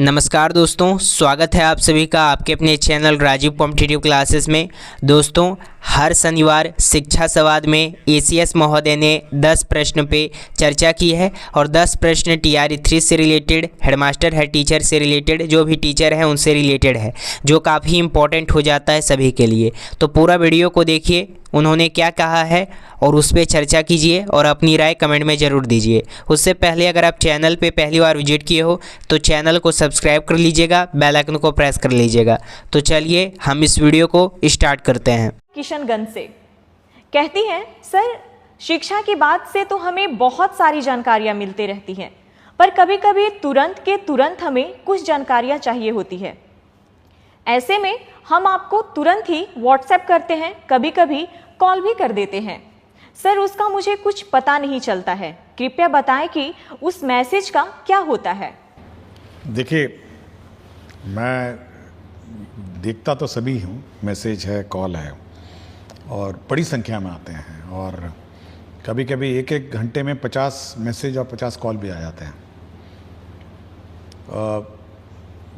नमस्कार दोस्तों, स्वागत है आप सभी का आपके अपने चैनल राजीव कॉम्पिटिटिव क्लासेस में। दोस्तों, हर शनिवार शिक्षा संवाद में एसीएस महोदय ने 10 प्रश्न पे चर्चा की है और 10 प्रश्न टीआरई 3 से रिलेटेड, हेडमास्टर हेड टीचर से रिलेटेड, जो भी टीचर हैं उनसे रिलेटेड है, जो काफ़ी इंपॉर्टेंट हो जाता है सभी के लिए। तो पूरा वीडियो को देखिए, उन्होंने क्या कहा है और उस पर चर्चा कीजिए और अपनी राय कमेंट में ज़रूर दीजिए। उससे पहले अगर आप चैनल पे पहली बार विजिट किए हो तो चैनल को सब्सक्राइब कर लीजिएगा, बेल आइकन को प्रेस कर लीजिएगा। तो चलिए हम इस वीडियो को स्टार्ट करते हैं। किशनगंज से कहती हैं, सर शिक्षा की बात से तो हमें बहुत सारी जानकारियां मिलती रहती हैं, पर कभी कभी तुरंत के तुरंत हमें कुछ जानकारियां चाहिए होती है। ऐसे में हम आपको तुरंत ही व्हाट्सएप करते हैं, कभी कभी कॉल भी कर देते हैं। सर उसका मुझे कुछ पता नहीं चलता है, कृपया बताएं कि उस मैसेज का क्या होता है। देखिए, मैं देखता तो सभी हूँ, मैसेज है, कॉल है और बड़ी संख्या में आते हैं और कभी कभी एक एक घंटे में 50 मैसेज और 50 कॉल भी आ जाते हैं।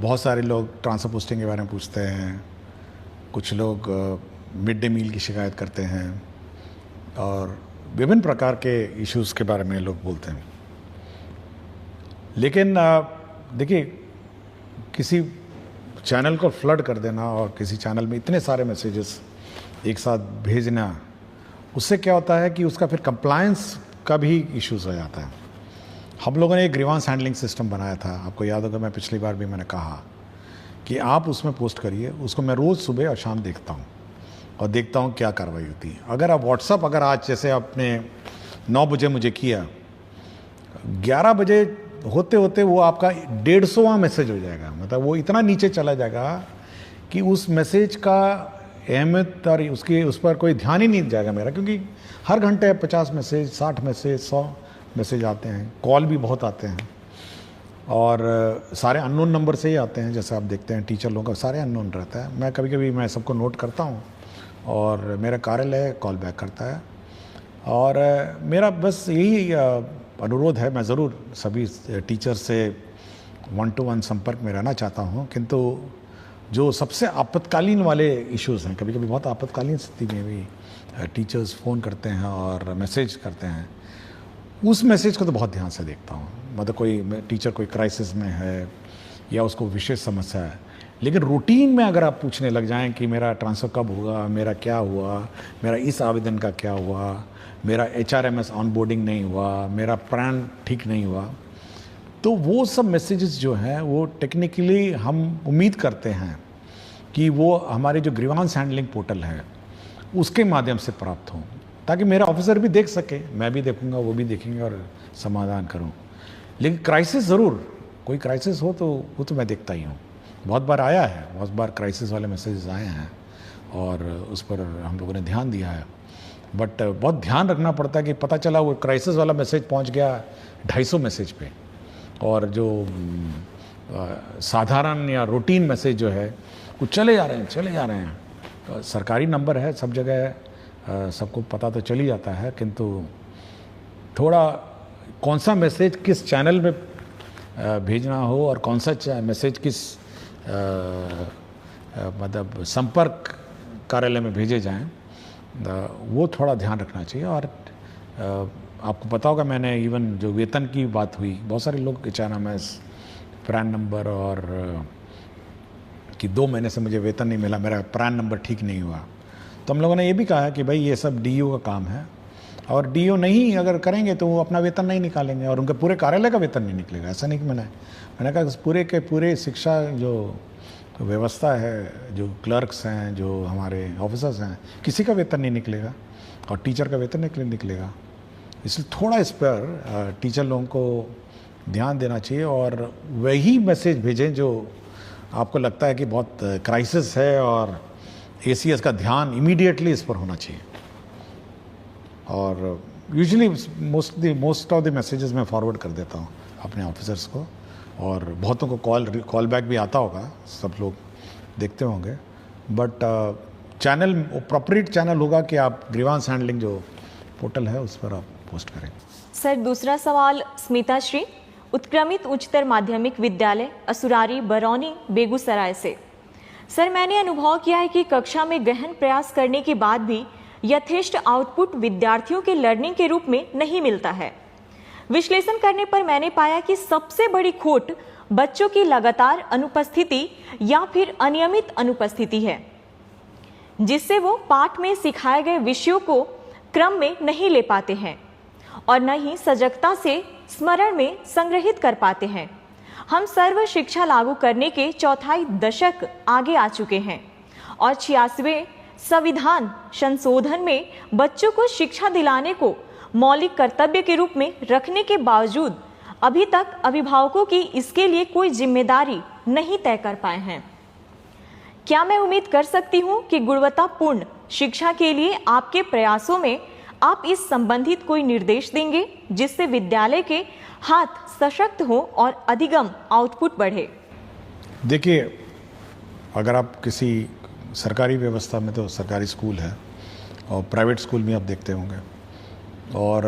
बहुत सारे लोग ट्रांसफर पोस्टिंग के बारे में पूछते हैं, कुछ लोग मिड डे मील की शिकायत करते हैं और विभिन्न प्रकार के इश्यूज़ के बारे में लोग बोलते हैं। लेकिन देखिए, किसी चैनल को फ्लड कर देना और किसी चैनल में इतने सारे मैसेजेस एक साथ भेजना, उससे क्या होता है कि उसका फिर कंप्लायंस का भी इश्यूज़ हो जाता है। हम लोगों ने एक ग्रीवांस हैंडलिंग सिस्टम बनाया था, आपको याद होगा, मैं पिछली बार भी मैंने कहा कि आप उसमें पोस्ट करिए, उसको मैं रोज़ सुबह और शाम देखता हूँ और देखता हूँ क्या कार्रवाई होती है। अगर आप व्हाट्सअप, अगर आज जैसे आपने 9 बजे मुझे किया, 11 बजे होते होते वो आपका 150वां मैसेज हो जाएगा। मतलब वो इतना नीचे चला जाएगा कि उस मैसेज का अहमियत और उस पर कोई ध्यान ही नहीं जाएगा मेरा, क्योंकि हर घंटे 50 मैसेज, 60 मैसेज, 100 मैसेज आते हैं, कॉल भी बहुत आते हैं और सारे अननोन नंबर से ही आते हैं। जैसे आप देखते हैं टीचर लोगों का सारे अननोन रहता है। मैं कभी कभी मैं सबको नोट करता हूँ और मेरा कार्यालय कॉल बैक करता है और मेरा बस यही अनुरोध है, मैं ज़रूर सभी टीचर से 1-to-1 संपर्क में रहना चाहता हूँ, किंतु जो सबसे आपातकालीन वाले इश्यूज़ हैं, कभी कभी बहुत आपातकालीन स्थिति में भी टीचर्स फ़ोन करते हैं और मैसेज करते हैं, उस मैसेज को तो बहुत ध्यान से देखता हूँ। मतलब कोई टीचर कोई क्राइसिस में है या उसको विशेष समस्या है। लेकिन रूटीन में अगर आप पूछने लग जाएं कि मेरा ट्रांसफ़र कब होगा, मेरा क्या हुआ, मेरा इस आवेदन का क्या हुआ, मेरा HRMS ऑनबोर्डिंग नहीं हुआ, मेरा प्राण ठीक नहीं हुआ, तो वो सब मैसेजेस जो हैं वो टेक्निकली हम उम्मीद करते हैं कि वो हमारे जो ग्रीवांस हैंडलिंग पोर्टल है उसके माध्यम से प्राप्त हों, ताकि मेरा ऑफिसर भी देख सके, मैं भी देखूंगा, वो भी देखेंगे और समाधान करूं। लेकिन क्राइसिस ज़रूर, कोई क्राइसिस हो तो वो तो मैं देखता ही हूँ। बहुत बार आया है, बहुत बार क्राइसिस वाले मैसेजेस आए हैं और उस पर हम लोगों ने ध्यान दिया है। बट बहुत ध्यान रखना पड़ता है कि पता चला वो क्राइसिस वाला मैसेज पहुँच गया 250 मैसेज पे और जो साधारण या रूटीन मैसेज जो है वो चले जा रहे हैं। सरकारी नंबर है, सब जगह सबको पता तो चल ही जाता है, किंतु थोड़ा कौन सा मैसेज किस चैनल में भेजना हो और कौन सा मैसेज किस मतलब संपर्क कार्यालय में भेजे जाएं, वो थोड़ा ध्यान रखना चाहिए। और आपको पता होगा, मैंने इवन जो वेतन की बात हुई, बहुत सारे लोग HRMS, प्रान नंबर और कि 2 महीने से मुझे वेतन नहीं मिला, मेरा प्रान नंबर ठीक नहीं हुआ, तो हम लोगों ने ये भी कहा है कि भाई ये सब DO का काम है और DO नहीं अगर करेंगे तो वो अपना वेतन नहीं निकालेंगे और उनके पूरे कार्यालय का वेतन नहीं निकलेगा। ऐसा नहीं कि मैंने कहा पूरे के पूरे शिक्षा जो व्यवस्था है, जो क्लर्क्स हैं, जो हमारे ऑफिसर्स हैं, किसी का वेतन नहीं निकलेगा और टीचर का वेतन निकलेगा। इसलिए थोड़ा इस पर टीचर लोगों को ध्यान देना चाहिए और वही मैसेज भेजें जो आपको लगता है कि बहुत क्राइसिस है और ACS का ध्यान इमीडिएटली इस पर होना चाहिए। और usually most of the messages मैं फॉरवर्ड कर देता हूँ अपने ऑफिसर्स को और बहुतों को कॉल बैक भी आता होगा, सब लोग देखते होंगे। बट चैनल प्रॉपरेट चैनल होगा कि आप ग्रीवांस हैंडलिंग जो पोर्टल है उस पर आप पोस्ट करें। सर दूसरा सवाल स्मिता श्री, उत्क्रमित उच्चतर माध्यमिक विद्यालय असुरारी बरौनी बेगूसराय से। सर, मैंने अनुभव किया है कि कक्षा में गहन प्रयास करने के बाद भी यथेष्ट आउटपुट विद्यार्थियों के लर्निंग के रूप में नहीं मिलता है। विश्लेषण करने पर मैंने पाया कि सबसे बड़ी खोट बच्चों की लगातार अनुपस्थिति या फिर अनियमित अनुपस्थिति है, जिससे वो पाठ में सिखाए गए विषयों को क्रम में नहीं ले पाते हैं और न ही सजगता से स्मरण में संग्रहित कर पाते हैं। हम सर्व शिक्षा लागू करने के चौथाई दशक आगे आ चुके हैं और 86वें संविधान संशोधन में बच्चों को शिक्षा दिलाने को मौलिक कर्तव्य के रूप में रखने के बावजूद अभी तक अभिभावकों की इसके लिए कोई जिम्मेदारी नहीं तय कर पाए हैं। क्या मैं उम्मीद कर सकती हूं कि गुणवत्तापूर्ण शिक्षा के लिए आपके प्रयासों में आप इस संबंधित कोई निर्देश देंगे जिससे विद्यालय के हाथ सशक्त हो और अधिगम आउटपुट बढ़े? देखिए, अगर आप किसी सरकारी व्यवस्था में, तो सरकारी स्कूल है और प्राइवेट स्कूल भी आप देखते होंगे, और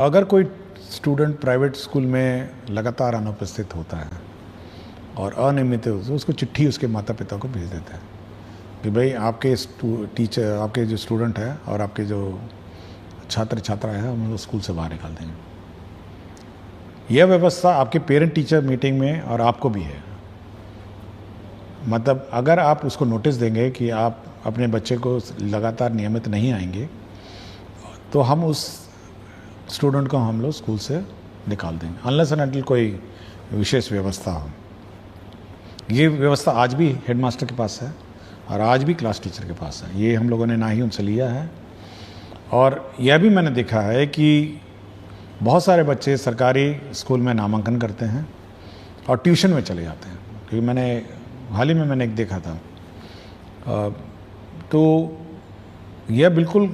अगर कोई स्टूडेंट प्राइवेट स्कूल में लगातार अनुपस्थित होता है और अनियमित है, तो उसको चिट्ठी उसके माता पिता को भेज देते हैं कि भाई आपके टीचर, आपके जो स्टूडेंट है और आपके जो छात्र छात्रा है हम लोग स्कूल से बाहर निकाल देंगे। यह व्यवस्था आपके पेरेंट टीचर मीटिंग में और आपको भी है। मतलब अगर आप उसको नोटिस देंगे कि आप अपने बच्चे को लगातार नियमित नहीं आएंगे, तो हम उस स्टूडेंट को हम लोग स्कूल से निकाल देंगे, अनलेस एंड अनटिल कोई विशेष व्यवस्था हो। ये व्यवस्था आज भी हेडमास्टर के पास है और आज भी क्लास टीचर के पास है। ये हम लोगों ने ना ही उनसे लिया है। और यह भी मैंने देखा है कि बहुत सारे बच्चे सरकारी स्कूल में नामांकन करते हैं और ट्यूशन में चले जाते हैं। क्योंकि मैंने हाल ही में मैंने एक देखा था, तो यह बिल्कुल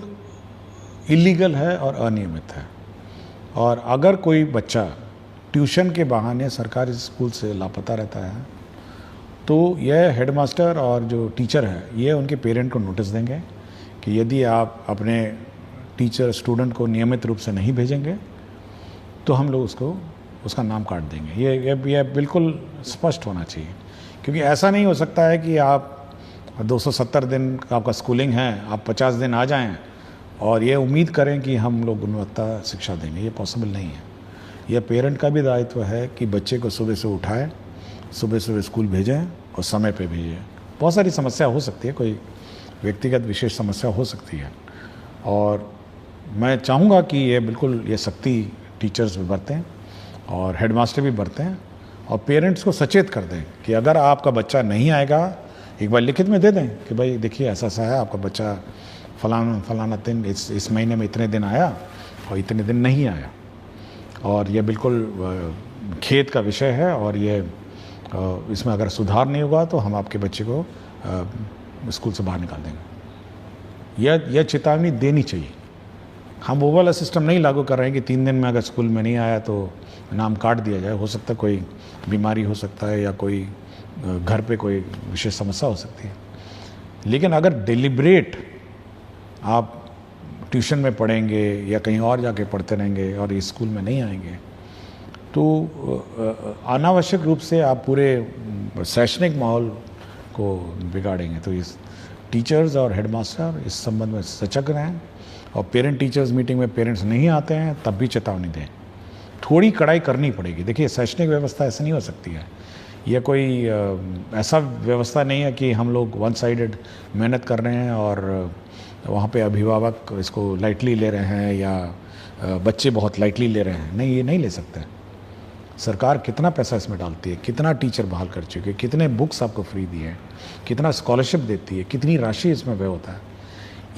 इलीगल है और अनियमित है। और अगर कोई बच्चा ट्यूशन के बहाने सरकारी स्कूल से लापता रहता है, तो यह हेडमास्टर और जो टीचर है ये उनके पेरेंट को नोटिस देंगे कि यदि आप अपने टीचर स्टूडेंट को नियमित रूप से नहीं भेजेंगे तो हम लोग उसका नाम काट देंगे। ये बिल्कुल स्पष्ट होना चाहिए, क्योंकि ऐसा नहीं हो सकता है कि आप 270 दिन का आपका स्कूलिंग है, आप 50 दिन आ जाएं और ये उम्मीद करें कि हम लोग गुणवत्ता शिक्षा देंगे। ये पॉसिबल नहीं है। यह पेरेंट का भी दायित्व है कि बच्चे को सुबह से उठाएं, सुबह सुबह स्कूल भेजें और समय पे भेजें। बहुत सारी समस्या हो सकती है, कोई व्यक्तिगत विशेष समस्या हो सकती है, और मैं चाहूँगा कि ये बिल्कुल ये सख्ती टीचर्स भी बरतें और हेडमास्टर भी बरतें और पेरेंट्स को सचेत कर दें कि अगर आपका बच्चा नहीं आएगा, एक बार लिखित में दे दें कि भाई देखिए ऐसा सा है, आपका बच्चा फलाना दिन इस महीने में इतने दिन आया और इतने दिन नहीं आया, और ये बिल्कुल खेद का विषय है, और ये इसमें अगर सुधार नहीं होगा तो हम आपके बच्चे को स्कूल से बाहर निकाल देंगे। यह चेतावनी देनी चाहिए। हम वो वाला सिस्टम नहीं लागू कर रहे हैं कि 3 दिन में अगर स्कूल में नहीं आया तो नाम काट दिया जाए। हो सकता है कोई बीमारी हो सकता है या कोई घर पे कोई विशेष समस्या हो सकती है, लेकिन अगर डिलिब्रेट आप ट्यूशन में पढ़ेंगे या कहीं और जाके पढ़ते रहेंगे और इस स्कूल में नहीं आएंगे, तो अनावश्यक रूप से आप पूरे शैक्षणिक माहौल को बिगाड़ेंगे। तो इस टीचर्स और हेडमास्टर इस संबंध में सजग रहें, और पेरेंट टीचर्स मीटिंग में पेरेंट्स नहीं आते हैं तब भी चेतावनी दें। थोड़ी कड़ाई करनी पड़ेगी। देखिए, शैक्षणिक व्यवस्था ऐसे नहीं हो सकती है। यह कोई ऐसा व्यवस्था नहीं है कि हम लोग वन साइडेड मेहनत कर रहे हैं और वहाँ पे अभिभावक इसको लाइटली ले रहे हैं या बच्चे बहुत लाइटली ले रहे हैं। नहीं, ये नहीं ले सकते। सरकार कितना पैसा इसमें डालती है, कितना टीचर बहाल कर चुके हैं, कितने बुक्स आपको फ्री दिए हैं, कितना स्कॉलरशिप देती है, कितनी राशि इसमें व्यय होता है।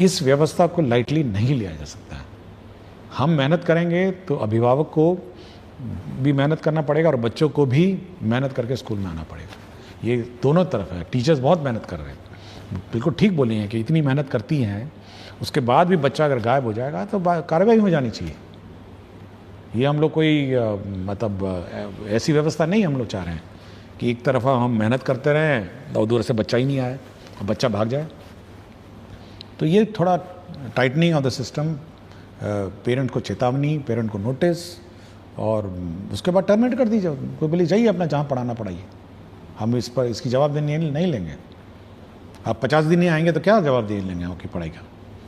इस व्यवस्था को लाइटली नहीं लिया जा सकता है। हम मेहनत करेंगे तो अभिभावक को भी मेहनत करना पड़ेगा और बच्चों को भी मेहनत करके स्कूल में आना पड़ेगा। ये दोनों तरफ है। टीचर्स बहुत मेहनत कर रहे हैं, बिल्कुल ठीक बोली हैं कि इतनी मेहनत करती हैं, उसके बाद भी बच्चा अगर गायब हो जाएगा तो कार्रवाई हो जानी चाहिए। ये हम लोग कोई मतलब ऐसी व्यवस्था नहीं हम लोग चाह रहे हैं कि एक तरफा हम मेहनत करते रहें और दूर से बच्चा ही नहीं आए और बच्चा भाग जाए। तो ये थोड़ा tightening of the system, parent को चेतावनी, पेरेंट को नोटिस, और उसके बाद टर्मिनेट कर दीजिए। कोई बोले जाइए अपना जहाँ पढ़ाना पढ़ाइए, हम इस पर इसकी जवाबदेही नहीं लेंगे। आप 50 दिन नहीं आएंगे तो क्या जवाबदेही लेंगे आपकी पढ़ाई का।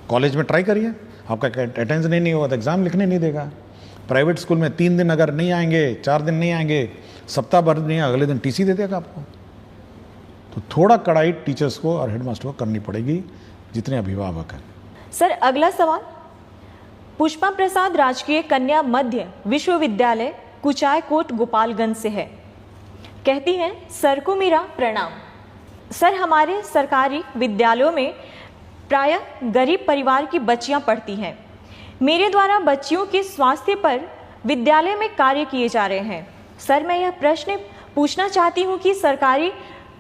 कॉलेज में ट्राई करिए, आपका अटेंडेंस नहीं होगा तो एग्ज़ाम लिखने नहीं देगा। प्राइवेट स्कूल में 3 दिन अगर नहीं आएंगे, 4 दिन नहीं आएंगे, सप्ताह भर नहीं, अगले दिन टीसी दे देगा आपको। तो थोड़ा कड़ाई टीचर्स को और हेडमास्टर को करनी पड़ेगी, जितने अभिभावक हैं। सर अगला सवाल पुष्पा प्रसाद राजकीय कन्या मध्य विश्वविद्यालय कुचायकोट गोपालगंज से है। कहती हैं सर को मेरा प्रणाम। सर हमारे सरकारी विद्यालयों में प्रायः गरीब परिवार की बच्चियां पढ़ती हैं। मेरे द्वारा बच्चियों के स्वास्थ्य पर विद्यालय में कार्य किए जा रहे हैं। सर मैं यह प्रश्न पूछना चाहती हूँ कि सरकारी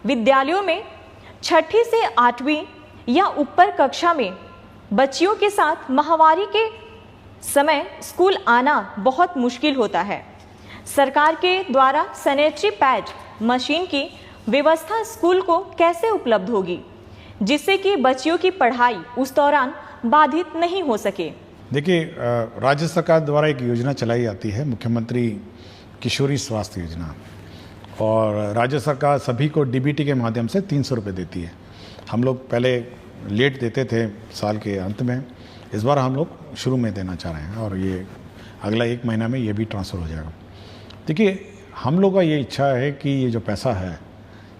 विद्यालयों में 6ठी से 8वीं या ऊपर कक्षा में बच्चियों के साथ माहवारी के समय स्कूल आना बहुत मुश्किल होता है। सरकार के द्वारा सैनिटरी पैड मशीन की व्यवस्था स्कूल को कैसे उपलब्ध होगी जिससे कि बच्चियों की पढ़ाई उस दौरान बाधित नहीं हो सके। देखिए, राज्य सरकार द्वारा एक योजना चलाई जाती है, मुख्यमंत्री किशोरी स्वास्थ्य योजना, और राज्य सरकार सभी को डीबीटी के माध्यम से 300 रुपये देती है। हम लोग पहले लेट देते थे साल के अंत में, इस बार हम लोग शुरू में देना चाह रहे हैं और ये अगला 1 महीना में ये भी ट्रांसफ़र हो जाएगा। देखिए, हम लोग का ये इच्छा है कि ये जो पैसा है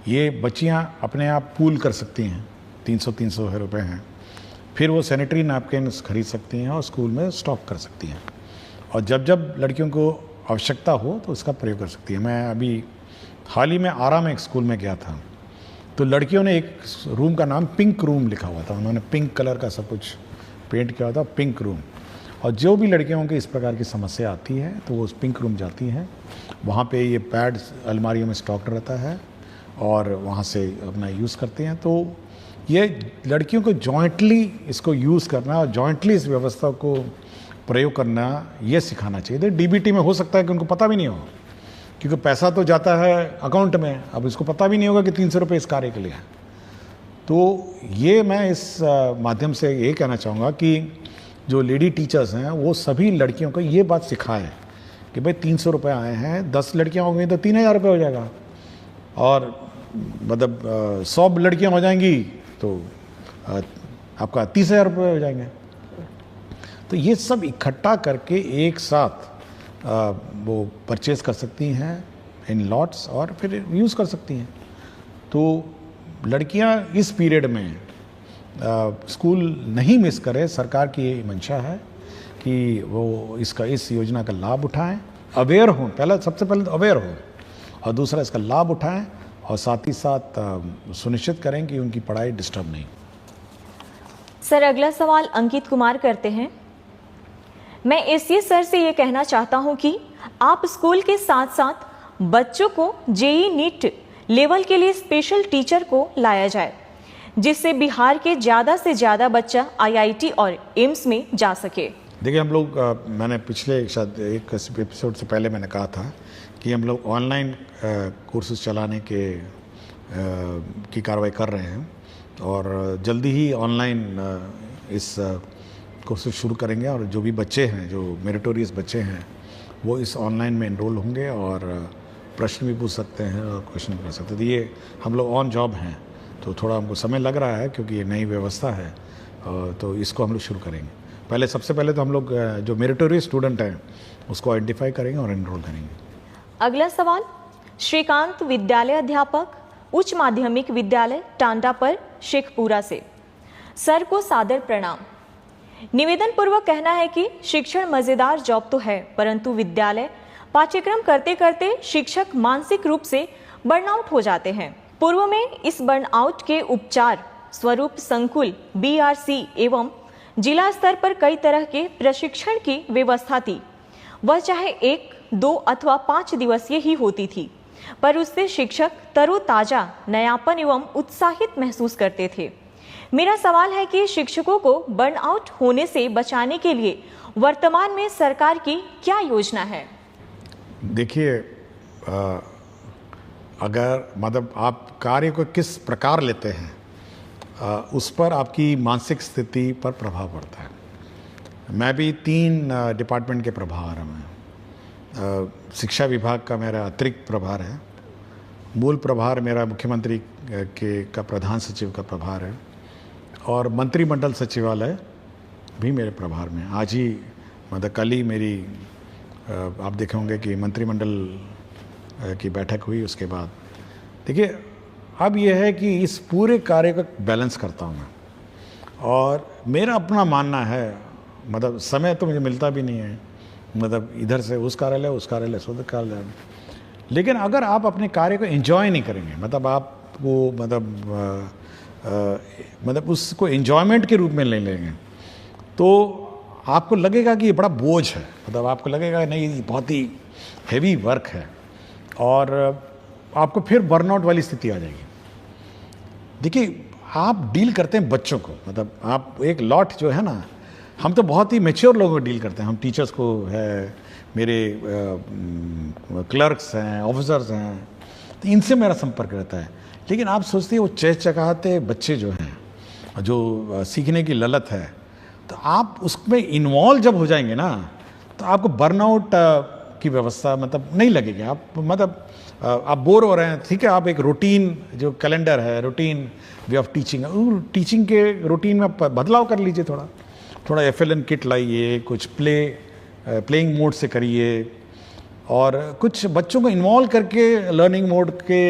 ये बच्चियां अपने आप पूल कर सकती हैं, 300 रुपये हैं, फिर वो सैनिटरी नैपकिन खरीद सकती हैं और स्कूल में स्टॉक कर सकती हैं, और जब जब लड़कियों को आवश्यकता हो तो उसका प्रयोग कर सकती है। मैं अभी हाल ही में आरा में एक स्कूल में गया था, तो लड़कियों ने एक रूम का नाम पिंक रूम लिखा हुआ था, उन्होंने पिंक कलर का सब कुछ पेंट किया हुआ था, पिंक रूम। और जो भी लड़कियों की इस प्रकार की समस्या आती है तो वो उस पिंक रूम जाती हैं, वहाँ पे ये पैड अलमारियों में स्टॉक रहता है और वहाँ से अपना यूज़ करते हैं। तो ये लड़कियों को जॉइंटली इसको यूज़ करना और जॉइंटली इस व्यवस्था को प्रयोग करना ये सिखाना चाहिए। डीबीटी में हो सकता है कि उनको पता भी नहीं हो, क्योंकि पैसा तो जाता है अकाउंट में, अब इसको पता भी नहीं होगा कि 300 रुपये इस कार्य के लिए है। तो ये मैं इस माध्यम से ये कहना चाहूँगा कि जो लेडी टीचर्स हैं वो सभी लड़कियों को ये बात सिखाएं कि भाई 300 रुपये आए हैं, 10 लड़कियाँ हो गई तो 3000 रुपये हो जाएगा, और मतलब 100 लड़कियाँ हो जाएंगी तो आपका 30,000 रुपये हो जाएंगे। तो ये सब इकट्ठा करके एक साथ वो परचेज़ कर सकती हैं इन लॉट्स और फिर यूज़ कर सकती हैं। तो लड़कियां इस पीरियड में स्कूल नहीं मिस करें, सरकार की ये मंशा है कि वो इस योजना का लाभ उठाएं, अवेयर हों, सबसे पहले तो अवेयर हों, और दूसरा इसका लाभ उठाएं, और साथ ही साथ सुनिश्चित करें कि उनकी पढ़ाई डिस्टर्ब नहीं। सर अगला सवाल अंकित कुमार करते हैं। मैं एसीएस सर से ये कहना चाहता हूँ कि आप स्कूल के साथ साथ बच्चों को जेईई नीट लेवल के लिए स्पेशल टीचर को लाया जाए, जिससे बिहार के ज़्यादा से ज़्यादा बच्चा आईआईटी और एम्स में जा सके। देखिए, हम लोग मैंने पिछले शायद एक एपिसोड से पहले मैंने कहा था कि हम लोग ऑनलाइन कोर्सेज चलाने की कार्रवाई कर रहे हैं, और जल्दी ही ऑनलाइन इस कोर्सेज शुरू करेंगे, और जो भी बच्चे हैं, जो मेरिटोरियस बच्चे हैं, वो इस ऑनलाइन में एनरोल होंगे और प्रश्न भी पूछ सकते हैं और क्वेश्चन कर सकते हैं। तो ये हम लोग ऑन जॉब हैं, तो थोड़ा हमको समय लग रहा है क्योंकि ये नई व्यवस्था है, तो इसको हम लोग शुरू करेंगे। पहले सबसे पहले तो हम लोग जो मेरिटोरियस स्टूडेंट हैं उसको आइडेंटिफाई करेंगे और एनरोल करेंगे। अगला सवाल श्रीकांत विद्यालय अध्यापक उच्च माध्यमिक विद्यालय टांडा पर शेखपुरा से। सर को सादर प्रणाम। निवेदन पूर्वक कहना है कि शिक्षण मजेदार जॉब तो है, परंतु विद्यालय पाठ्यक्रम करते करते शिक्षक मानसिक रूप से बर्नआउट हो जाते हैं। पूर्व में इस बर्नआउट के उपचार स्वरूप संकुल, बीआरसी एवं जिला स्तर पर कई तरह के प्रशिक्षण की व्यवस्था थी। वह चाहे 1, 2 अथवा 5 दिवसीय ही होती थी, पर उससे शिक्षक तरोताजा, नयापन एवं उत्साहित महसूस करते थे। मेरा सवाल है कि शिक्षकों को बर्नआउट होने से बचाने के लिए वर्तमान में सरकार की क्या योजना है? देखिए, अगर मतलब आप कार्य को किस प्रकार लेते हैं उस पर आपकी मानसिक स्थिति पर प्रभाव पड़ता है। मैं भी 3 डिपार्टमेंट के प्रभार में, शिक्षा विभाग का मेरा अतिरिक्त प्रभार है। मूल प्रभार मेरा मुख्यमंत्री का प्रधान सचिव का प्रभार है और मंत्रिमंडल सचिवालय भी मेरे प्रभार में। आज ही मतलब कल ही मेरी आप देखे होंगे कि मंत्रिमंडल की बैठक हुई। उसके बाद देखिए अब यह है कि इस पूरे कार्य का बैलेंस करता हूँ मैं, और मेरा अपना मानना है, मतलब समय तो मुझे मिलता भी नहीं है, मतलब इधर से उस कार्यालय से उधर कार्यालय, लेकिन अगर आप अपने कार्य को एंजॉय नहीं करेंगे, मतलब आपको मतलब उसको एंजॉयमेंट के रूप में ले लेंगे, तो आपको लगेगा कि ये बड़ा बोझ है, मतलब आपको लगेगा नहीं ये बहुत ही हैवी वर्क है, और आपको फिर बर्नआउट वाली स्थिति आ जाएगी। देखिए आप डील करते हैं बच्चों को, मतलब आप एक लॉट जो है ना, हम तो बहुत ही मैच्योर लोगों को डील करते हैं, हम टीचर्स को है, मेरे क्लर्क्स हैं, ऑफिसर्स हैं, तो इनसे मेरा संपर्क रहता है। लेकिन आप सोचते हैं वो चहचहाते बच्चे जो हैं, जो सीखने की ललत है, तो आप उसमें इन्वॉल्व जब हो जाएंगे ना, तो आपको बर्नआउट की व्यवस्था मतलब नहीं लगेगी। आप मतलब आप बोर हो रहे हैं, ठीक है, आप एक रूटीन जो कैलेंडर है, routine way of teaching, teaching के रूटीन में बदलाव कर लीजिए, थोड़ा FLN किट लाइए, कुछ प्लेइंग मोड से करिए, और कुछ बच्चों को इन्वॉल्व करके लर्निंग मोड के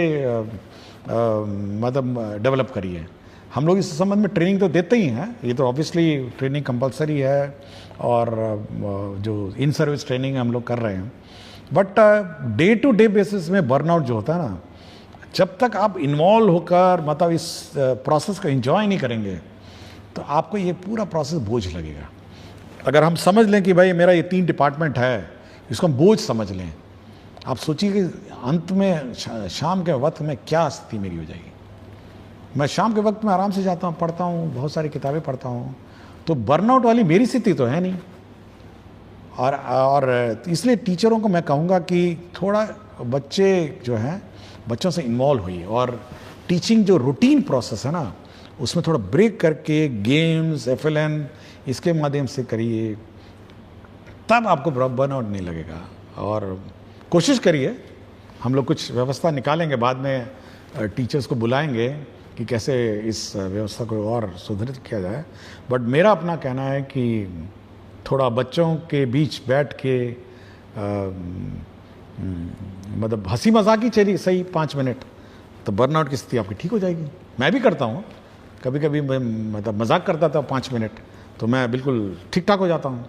मतलब डेवलप करिए। हम लोग इस संबंध में ट्रेनिंग तो देते ही हैं, ये तो ऑब्वियसली ट्रेनिंग कंपलसरी है, और जो इन सर्विस ट्रेनिंग हम लोग कर रहे हैं, but day to day basis में बर्नआउट जो होता है ना, जब तक आप इन्वॉल्व होकर मतलब इस प्रोसेस को एंजॉय नहीं करेंगे, तो आपको ये पूरा प्रोसेस बोझ लगेगा। अगर हम समझ लें कि भाई मेरा ये 3 डिपार्टमेंट है, इसको हम बोझ समझ लें, आप सोचिए कि अंत में शाम के वक्त में क्या स्थिति मेरी हो जाएगी। मैं शाम के वक्त में आराम से जाता हूँ, पढ़ता हूँ, बहुत सारी किताबें पढ़ता हूँ, तो बर्नआउट वाली मेरी स्थिति तो है नहीं। और इसलिए टीचरों को मैं कहूँगा कि थोड़ा बच्चे जो हैं, बच्चों से इन्वॉल्व होइए, और टीचिंग जो रूटीन प्रोसेस है ना, उसमें थोड़ा ब्रेक करके गेम्स, FLN इसके माध्यम से करिए, तब आपको बर्नआउट नहीं लगेगा। और कोशिश करिए, हम लोग कुछ व्यवस्था निकालेंगे, बाद में टीचर्स को बुलाएंगे कि कैसे इस व्यवस्था को और सुदृढ़ किया जाए। बट मेरा अपना कहना है कि थोड़ा बच्चों के बीच बैठ के मतलब हंसी मजाक ही चलिए सही 5 मिनट, तो बर्नआउट की स्थिति आपकी ठीक हो जाएगी। मैं भी करता हूँ, कभी कभी मैं मतलब मजाक करता था 5 मिनट, तो मैं बिल्कुल ठीक ठाक हो जाता हूँ।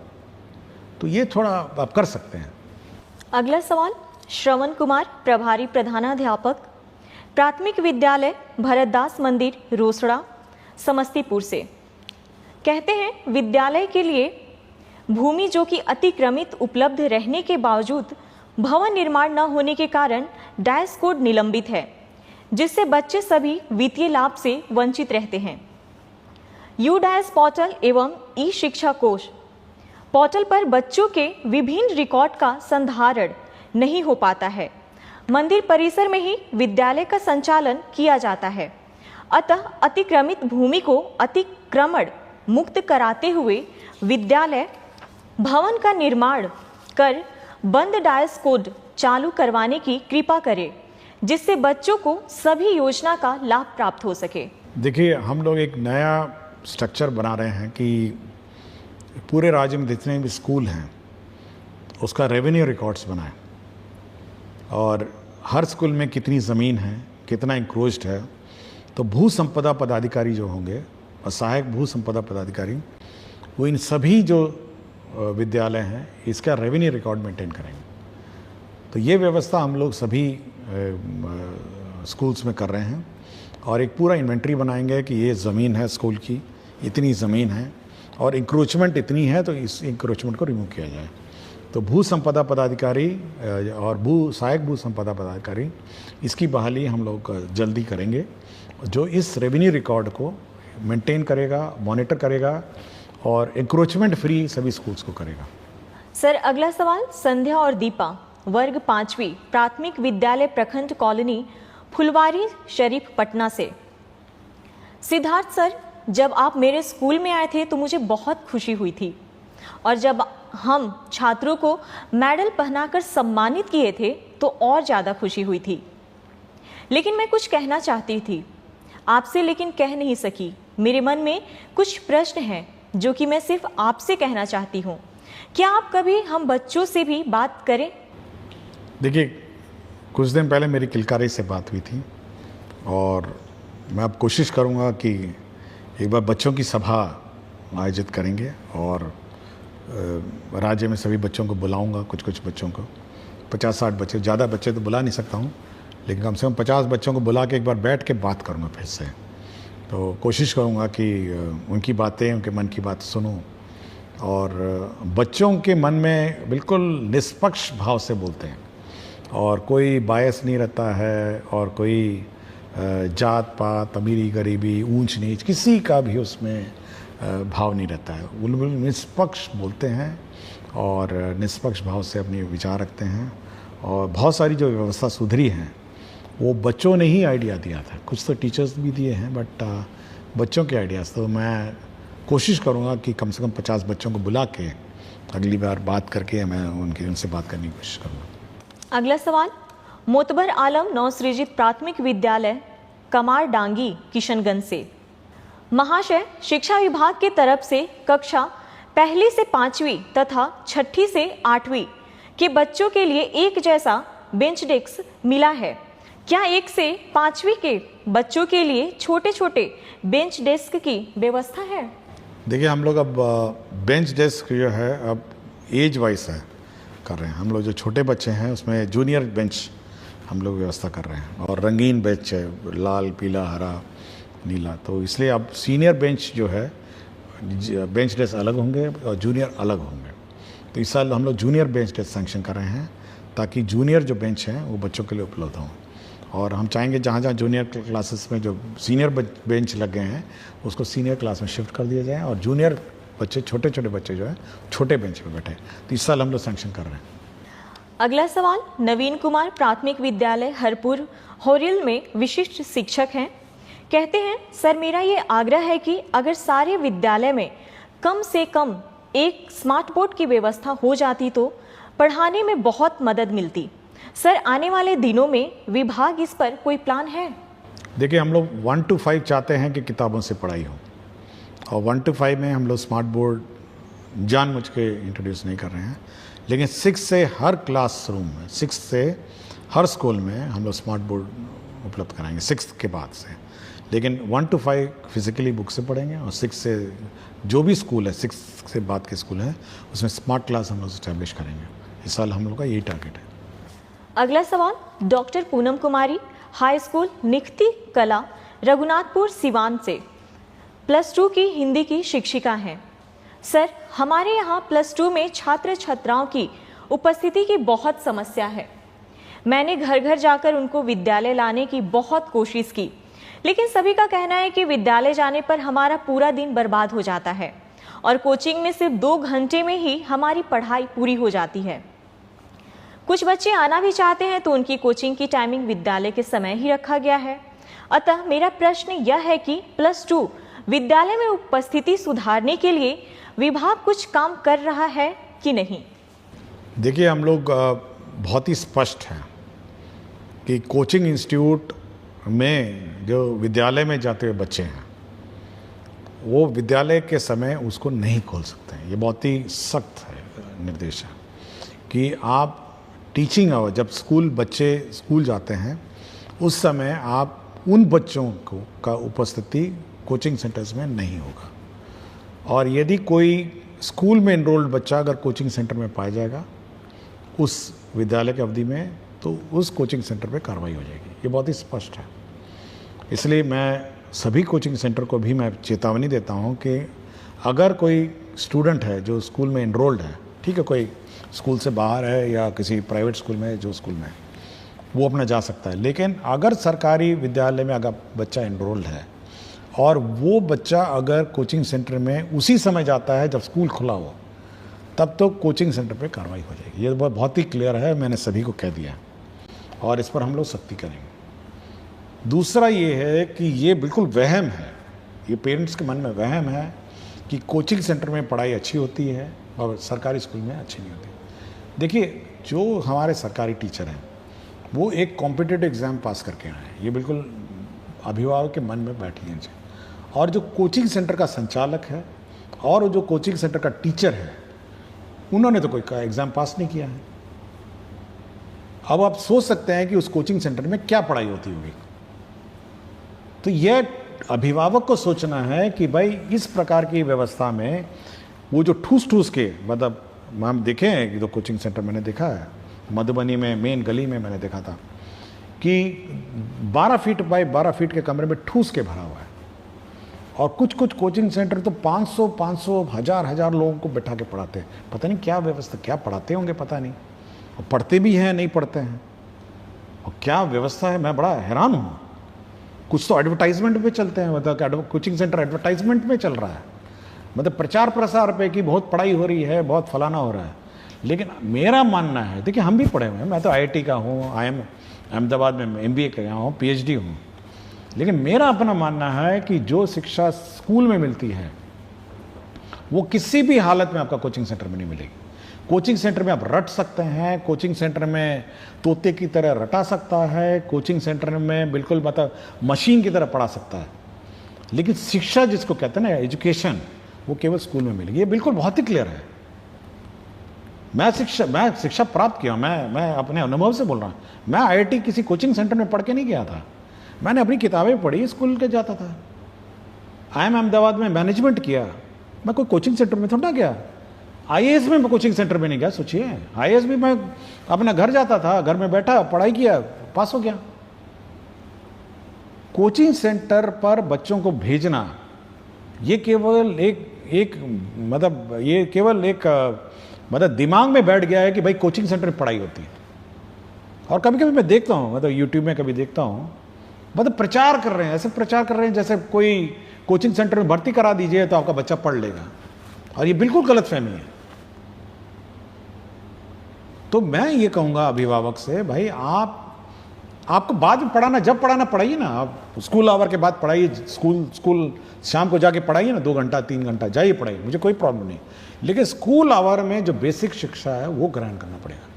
तो ये थोड़ा आप कर सकते हैं। अगला सवाल श्रवण कुमार, प्रभारी प्रधानाध्यापक, प्राथमिक विद्यालय भरतदास मंदिर, रोसड़ा, समस्तीपुर से। कहते हैं विद्यालय के लिए भूमि जो कि अतिक्रमित उपलब्ध रहने के बावजूद भवन निर्माण न होने के कारण डायस कोड निलंबित है, जिससे बच्चे सभी वित्तीय लाभ से वंचित रहते हैं। यूडायस पोर्टल एवं ई शिक्षा कोष पोर्टल पर बच्चों के विभिन्न रिकॉर्ड का संधारण नहीं हो पाता है। मंदिर परिसर में ही विद्यालय का संचालन किया जाता है, अतः अतिक्रमित भूमि को अतिक्रमण मुक्त कराते हुए विद्यालय भवन का निर्माण कर बंद डायस कोड चालू करवाने की कृपा करे, जिससे बच्चों को सभी योजना का लाभ प्राप्त हो सके। देखिए हम लोग एक नया स्ट्रक्चर बना रहे हैं कि पूरे राज्य में जितने भी स्कूल हैं उसका रेवेन्यू रिकॉर्ड्स बनाएं, और हर स्कूल में कितनी ज़मीन है, कितना इंक्रोच्ड है, तो भू संपदा पदाधिकारी जो होंगे और सहायक भू संपदा पदाधिकारी वो इन सभी जो विद्यालय हैं इसका रेवेन्यू रिकॉर्ड मेंटेन करेंगे। तो ये व्यवस्था हम लोग सभी स्कूल्स में कर रहे हैं, और एक पूरा इन्वेंट्री बनाएंगे कि ये ज़मीन है स्कूल की, इतनी ज़मीन है और इंक्रोचमेंट इतनी है, तो इस इंक्रोचमेंट को रिमूव किया जाए। तो भू संपदा पदाधिकारी और सहायक भू संपदा पदाधिकारी इसकी बहाली हम लोग जल्दी करेंगे, जो इस रेवेन्यू रिकॉर्ड को मेंटेन करेगा, मॉनिटर करेगा और इंक्रोचमेंट फ्री सभी स्कूल्स को करेगा। सर अगला सवाल संध्या और दीपा, वर्ग 5वीं, प्राथमिक विद्यालय प्रखंड कॉलोनी, फुलवारी शरीफ, पटना से। सिद्धार्थ सर, जब आप मेरे स्कूल में आए थे तो मुझे बहुत खुशी हुई थी, और जब हम छात्रों को मेडल पहनाकर सम्मानित किए थे तो और ज़्यादा खुशी हुई थी। लेकिन मैं कुछ कहना चाहती थी आपसे, लेकिन कह नहीं सकी। मेरे मन में कुछ प्रश्न हैं जो कि मैं सिर्फ आपसे कहना चाहती हूँ। क्या आप कभी हम बच्चों से भी बात करें? देखिए, कुछ दिन पहले मेरी किलकारी से बात हुई थी और मैं अब कोशिश करूँगा कि एक बार बच्चों की सभा आयोजित करेंगे और राज्य में सभी बच्चों को बुलाऊंगा, कुछ बच्चों को, 50-60 बच्चे, ज़्यादा बच्चे तो बुला नहीं सकता हूँ, लेकिन कम से कम 50 बच्चों को बुला के एक बार बैठ के बात करूँगा फिर से। तो कोशिश करूँगा कि उनकी बातें, उनके मन की बात सुनूँ और बच्चों के मन में बिल्कुल निष्पक्ष भाव से बोलते हैं और कोई बायस नहीं रहता है और कोई जात पात, अमीरी गरीबी, ऊंच नीच, किसी का भी उसमें भाव नहीं रहता है। वो बिल्कुल निष्पक्ष बोलते हैं और निष्पक्ष भाव से अपने विचार रखते हैं और बहुत सारी जो व्यवस्था सुधरी हैं वो बच्चों ने ही आइडिया दिया था। कुछ तो टीचर्स भी दिए हैं बट बच्चों के आइडियाज़। तो मैं कोशिश करूँगा कि कम से कम 50 बच्चों को बुला के अगली बार बात करके मैं उनसे बात करने की कोशिश करूँगा। अगला सवाल मोतबर आलम नवसृजित प्राथमिक विद्यालय कमार डांगी किशनगंज से। महाशय, शिक्षा विभाग की तरफ से कक्षा 1 से 5वीं तथा 6 से 8वीं के बच्चों के लिए एक जैसा बेंच डेस्क मिला है। क्या 1 से 5वीं के बच्चों के लिए छोटे छोटे बेंच डेस्क की व्यवस्था है? देखिए, हम लोग अब बेंच डेस्क जो है अब एज वाइज है कर रहे हैं। हम लोग जो छोटे बच्चे हैं उसमें जूनियर बेंच हम लोग व्यवस्था कर रहे हैं और रंगीन बेंच है, लाल, पीला, हरा, नीला। तो इसलिए अब सीनियर बेंच जो है, बेंच डेस्क अलग होंगे और जूनियर अलग होंगे। तो इस साल हम लोग जूनियर बेंच डेस्क सैंक्शन कर रहे हैं ताकि जूनियर जो बेंच हैं वो बच्चों के लिए उपलब्ध हों। और हम चाहेंगे जहाँ जहाँ जूनियर क्लासेस में जो सीनियर बेंच लग गए हैं उसको सीनियर क्लास में शिफ्ट कर दिया जाए और जूनियर बच्चे, छोटे छोटे बच्चे जो है छोटे बेंच पे बैठे। तो इस साल हम लोग सैंक्शन कर रहे हैं। अगला सवाल नवीन कुमार प्राथमिक विद्यालय हरपुर होरिल में विशिष्ट शिक्षक हैं। कहते हैं, सर मेरा ये आग्रह है कि अगर सारे विद्यालय में कम से कम एक स्मार्ट बोर्ड की व्यवस्था हो जाती तो पढ़ाने में बहुत मदद मिलती। सर, आने वाले दिनों में विभाग इस पर कोई प्लान है? देखिए, हम लोग 1 to 5 चाहते हैं कि किताबों से पढ़ाई हो और 1 to 5 में हम लोग स्मार्ट बोर्ड जानबूझ के इंट्रोड्यूस नहीं कर रहे हैं, लेकिन 6 से हर क्लासरूम में, 6 से हर स्कूल में हम लोग स्मार्ट बोर्ड उपलब्ध कराएंगे 6 के बाद से। लेकिन 1 to 5 फिजिकली बुक से पढ़ेंगे और 6 से जो भी स्कूल है, 6 से बाद के स्कूल हैं उसमें स्मार्ट क्लास हम लोग इस्टेब्लिश करेंगे। इस साल हम लोग का यही टारगेट है। अगला सवाल डॉक्टर पूनम कुमारी हाई स्कूल निखती कला रघुनाथपुर सिवान से +2 की हिंदी की शिक्षिका हैं। सर, हमारे यहाँ +2 में छात्र छात्राओं की उपस्थिति की बहुत समस्या है। मैंने घर घर जाकर उनको विद्यालय लाने की बहुत कोशिश की, लेकिन सभी का कहना है कि विद्यालय जाने पर हमारा पूरा दिन बर्बाद हो जाता है और कोचिंग में सिर्फ 2 घंटे में ही हमारी पढ़ाई पूरी हो जाती है। कुछ बच्चे आना भी चाहते हैं तो उनकी कोचिंग की टाइमिंग विद्यालय के समय ही रखा गया है। अतः मेरा प्रश्न यह है कि +2 विद्यालय में उपस्थिति सुधारने के लिए विभाग कुछ काम कर रहा है कि नहीं? देखिए, हम लोग बहुत ही स्पष्ट हैं कि कोचिंग इंस्टीट्यूट में जो विद्यालय में जाते हुए बच्चे हैं वो विद्यालय के समय उसको नहीं खोल सकते हैं। ये बहुत ही सख्त है निर्देश है कि आप टीचिंग आवर, जब बच्चे स्कूल जाते हैं उस समय आप उन बच्चों को का उपस्थिति कोचिंग सेंटर्स में नहीं होगा। और यदि कोई स्कूल में इनरोल्ड बच्चा अगर कोचिंग सेंटर में पाया जाएगा उस विद्यालय की अवधि में, तो उस कोचिंग सेंटर पे कार्रवाई हो जाएगी। ये बहुत ही स्पष्ट है। इसलिए मैं सभी कोचिंग सेंटर को भी मैं चेतावनी देता हूँ कि अगर कोई स्टूडेंट है जो स्कूल में इनरोल्ड है, ठीक है, कोई स्कूल से बाहर है या किसी प्राइवेट स्कूल में, जो स्कूल में वो अपना जा सकता है। लेकिन अगर सरकारी विद्यालय में अगर बच्चा इनरोल्ड है और वो बच्चा अगर कोचिंग सेंटर में उसी समय जाता है जब स्कूल खुला हो, तब तो कोचिंग सेंटर पे कार्रवाई हो जाएगी। ये बहुत ही क्लियर है, मैंने सभी को कह दिया और इस पर हम लोग सख्ती करेंगे। दूसरा ये है कि ये बिल्कुल वहम है, ये पेरेंट्स के मन में वहम है कि कोचिंग सेंटर में पढ़ाई अच्छी होती है और सरकारी स्कूल में अच्छी नहीं होती। देखिए, जो हमारे सरकारी टीचर हैं वो एक कॉम्पिटिटिव एग्ज़ाम पास करके आए हैं, ये बिल्कुल अभिभावक के मन में बैठ लीजिए। और जो कोचिंग सेंटर का संचालक है और जो कोचिंग सेंटर का टीचर है, उन्होंने तो कोई एग्ज़ाम पास नहीं किया है। अब आप सोच सकते हैं कि उस कोचिंग सेंटर में क्या पढ़ाई होती होगी। तो यह अभिभावक को सोचना है कि भाई इस प्रकार की व्यवस्था में वो जो ठूस ठूस के, मतलब हम देखे हैं कि तो कोचिंग सेंटर मैंने देखा है मधुबनी में, मेन गली में मैंने देखा था कि 12 फीट बाय 12 फीट के कमरे में ठूस के भरा हुआ है। और कुछ कुछ कोचिंग सेंटर तो 500 हजार लोगों को बैठा के पढ़ाते हैं। पता नहीं क्या व्यवस्था, क्या पढ़ाते होंगे पता नहीं, और पढ़ते भी हैं नहीं पढ़ते हैं, और क्या व्यवस्था है, मैं बड़ा हैरान हूँ। कुछ तो एडवर्टाइजमेंट पे चलते हैं, मतलब कोचिंग सेंटर एडवर्टाइजमेंट में चल रहा है, मतलब प्रचार प्रसार पे कि बहुत पढ़ाई हो रही है, बहुत फलाना हो रहा है। लेकिन मेरा मानना है, देखिए हम भी पढ़े हुए हैं, मैं तो IIT का हूँ, अहमदाबाद में MBA किया हूँ, PhD हूँ। लेकिन मेरा अपना मानना है कि जो शिक्षा स्कूल में मिलती है वो किसी भी हालत में आपका कोचिंग सेंटर में नहीं मिलेगी। कोचिंग सेंटर में आप रट सकते हैं, कोचिंग सेंटर में तोते की तरह रटा सकता है, कोचिंग सेंटर में बिल्कुल मतलब मशीन की तरह पढ़ा सकता है, लेकिन शिक्षा जिसको कहते हैं ना, एजुकेशन, वो केवल स्कूल में मिलेगी। ये बिल्कुल बहुत ही क्लियर है। मैं शिक्षा प्राप्त किया, मैं अपने अनुभव से बोल रहा हूँ। मैं IIT किसी कोचिंग सेंटर में पढ़ के नहीं गया था, मैंने अपनी किताबें पढ़ी, स्कूल के जाता था। IIM अहमदाबाद में मैनेजमेंट किया, मैं कोई कोचिंग सेंटर में थोड़ा गया। IAS में मैं कोचिंग सेंटर में नहीं गया, सोचिए। IAS भी मैं अपना घर जाता था, घर में बैठा पढ़ाई किया, पास हो गया। कोचिंग सेंटर पर बच्चों को भेजना ये केवल एक मतलब दिमाग में बैठ गया है कि भाई कोचिंग सेंटर में पढ़ाई होती है। और कभी कभी मैं देखता हूँ, मतलब यूट्यूब में कभी देखता हूँ, मतलब प्रचार कर रहे हैं, ऐसे प्रचार कर रहे हैं जैसे कोई कोचिंग सेंटर में भर्ती करा दीजिए तो आपका बच्चा पढ़ लेगा, और ये बिल्कुल गलतफहमी है। तो मैं ये कहूँगा अभिभावक से, भाई आपको बाद में पढ़ाना, जब पढ़ाना पढ़ाइए ना, आप स्कूल आवर के बाद पढ़ाइए, स्कूल शाम को जाके पढ़ाइए ना, 2 घंटा 3 घंटा जाइए पढ़ाइए, मुझे कोई प्रॉब्लम नहीं। लेकिन स्कूल आवर में जो बेसिक शिक्षा है वो ग्रहण करना पड़ेगा।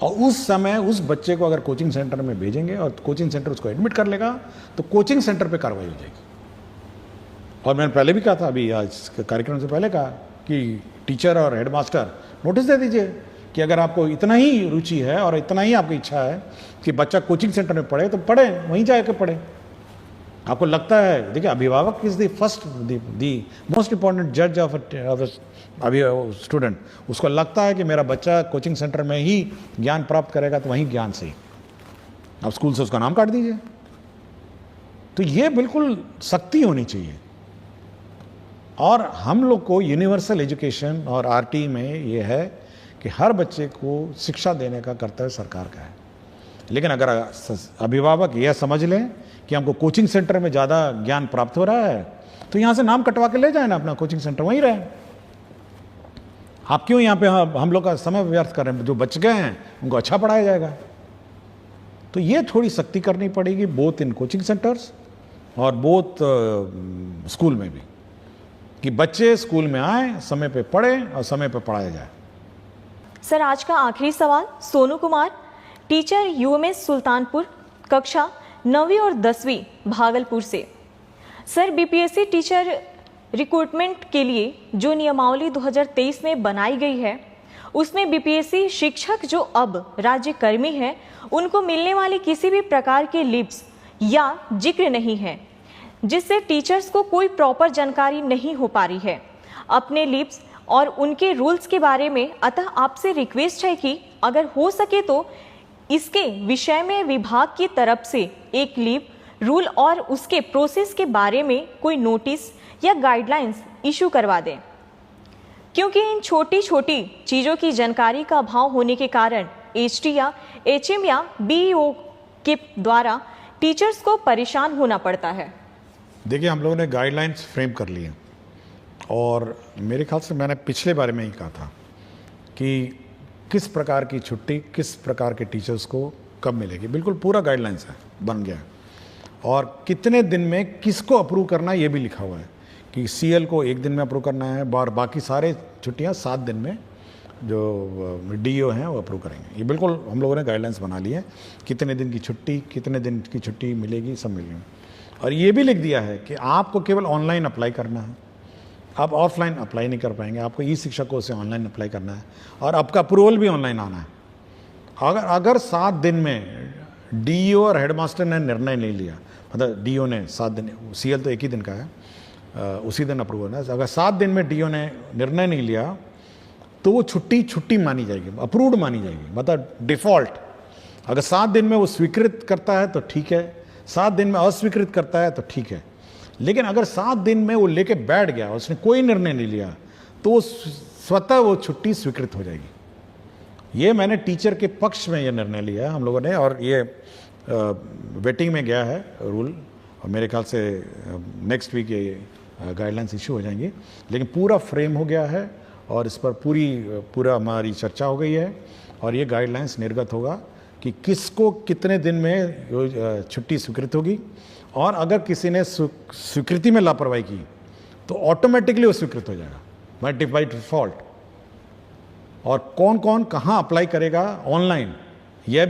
और उस समय उस बच्चे को अगर कोचिंग सेंटर में भेजेंगे और कोचिंग सेंटर उसको एडमिट कर लेगा तो कोचिंग सेंटर पे कार्रवाई हो जाएगी। और मैंने पहले भी कहा था, अभी आज कार्यक्रम से पहले कहा कि टीचर और हेडमास्टर नोटिस दे दीजिए कि अगर आपको इतना ही रुचि है और इतना ही आपकी इच्छा है कि बच्चा कोचिंग सेंटर में पढ़े तो पढ़े, वहीं जाकर पढ़े। आपको लगता है, देखिए अभिभावक इज द मोस्ट इंपॉर्टेंट जज ऑफ स्टूडेंट। उसको लगता है कि मेरा बच्चा कोचिंग सेंटर में ही ज्ञान प्राप्त करेगा तो वहीं ज्ञान से, आप स्कूल से उसका नाम काट दीजिए। तो ये बिल्कुल सख्ती होनी चाहिए। और हम लोग को यूनिवर्सल एजुकेशन और RT में ये है कि हर बच्चे को शिक्षा देने का कर्तव्य सरकार का है। लेकिन अगर अभिभावक यह समझ लें कि हमको कोचिंग सेंटर में ज़्यादा ज्ञान प्राप्त हो रहा है तो यहाँ से नाम कटवा के ले जाए ना, अपना कोचिंग सेंटर वहीं रहे। आप क्यों यहाँ पे हम लोग का समय व्यर्थ कर रहे हैं? जो बच गए हैं उनको अच्छा पढ़ाया जाएगा। तो ये थोड़ी सख्ती करनी पड़ेगी, बोथ इन कोचिंग सेंटर्स और बोथ स्कूल में भी, कि बच्चे स्कूल में आए, समय पे पढ़ें और समय पे पढ़ाया जाए। सर, आज का आखिरी सवाल सोनू कुमार, टीचर UMS सुल्तानपुर, कक्षा 9वीं और 10वीं भागलपुर से। सर, BPSC टीचर रिक्रूटमेंट के लिए जो नियमावली 2023 में बनाई गई है उसमें BPSC शिक्षक जो अब राज्यकर्मी हैं उनको मिलने वाली किसी भी प्रकार के लीव्स या जिक्र नहीं है, जिससे टीचर्स को कोई प्रॉपर जानकारी नहीं हो पा रही है अपने लीव्स और उनके रूल्स के बारे में। अतः आपसे रिक्वेस्ट है कि अगर हो सके तो इसके विषय में विभाग की तरफ से एक लीव रूल और उसके प्रोसेस के बारे में कोई नोटिस या गाइडलाइंस इशू करवा दें, क्योंकि इन छोटी छोटी चीज़ों की जानकारी का अभाव होने के कारण HT या HM या BEO के द्वारा टीचर्स को परेशान होना पड़ता है। देखिए, हम लोगों ने गाइडलाइंस फ्रेम कर लिए और मेरे ख्याल से मैंने पिछले बारे में ही कहा था कि किस प्रकार की छुट्टी किस प्रकार के टीचर्स को कब मिलेगी। बिल्कुल पूरा गाइडलाइंस है, बन गया है। और कितने दिन में किसको अप्रूव करना ये भी लिखा हुआ है कि सीएल को 1 दिन में अप्रूव करना है और बाकी सारे छुट्टियां 7 दिन में जो डीओ हैं वो अप्रूव करेंगे। ये बिल्कुल हम लोगों ने गाइडलाइंस बना ली है, कितने दिन की छुट्टी, कितने दिन की छुट्टी मिलेगी, सब मिलेगी। और ये भी लिख दिया है कि आपको केवल ऑनलाइन अप्लाई करना है, आप ऑफलाइन अप्लाई नहीं कर पाएंगे, आपको ई शिक्षा कोष से ऑनलाइन अप्लाई करना है और आपका अप्रूवल भी ऑनलाइन आना है। अगर 7 दिन में डीओ और हेडमास्टर ने निर्णय नहीं लिया, मतलब डीओ ने 7 दिन, सीएल तो 1 ही दिन का है, उसी दिन अप्रूव होना है। अगर 7 दिन में डीओ ने निर्णय नहीं लिया तो वो छुट्टी मानी जाएगी, अप्रूव्ड मानी जाएगी, मतलब डिफ़ॉल्ट। अगर 7 दिन में वो स्वीकृत करता है तो ठीक है, 7 दिन में अस्वीकृत करता है तो ठीक है। लेकिन अगर 7 दिन में वो लेके बैठ गया, उसने कोई निर्णय नहीं लिया, तो स्वतः वो छुट्टी स्वीकृत हो जाएगी। ये मैंने टीचर के पक्ष में ये निर्णय लिया है हम लोगों ने, और ये वेटिंग में गया है रूल, और मेरे ख्याल से नेक्स्ट वीक ये गाइडलाइंस इशू हो जाएंगी। लेकिन पूरा फ्रेम हो गया है और इस पर पूरा हमारी चर्चा हो गई है, और ये गाइडलाइंस निर्गत होगा कि किसको कितने दिन में छुट्टी स्वीकृत होगी, और अगर किसी ने स्वीकृति में लापरवाही की तो ऑटोमेटिकली वो स्वीकृत हो जाएगा बाय डिफॉल्ट। और कौन कौन कहाँ अप्लाई करेगा ऑनलाइन, यह भी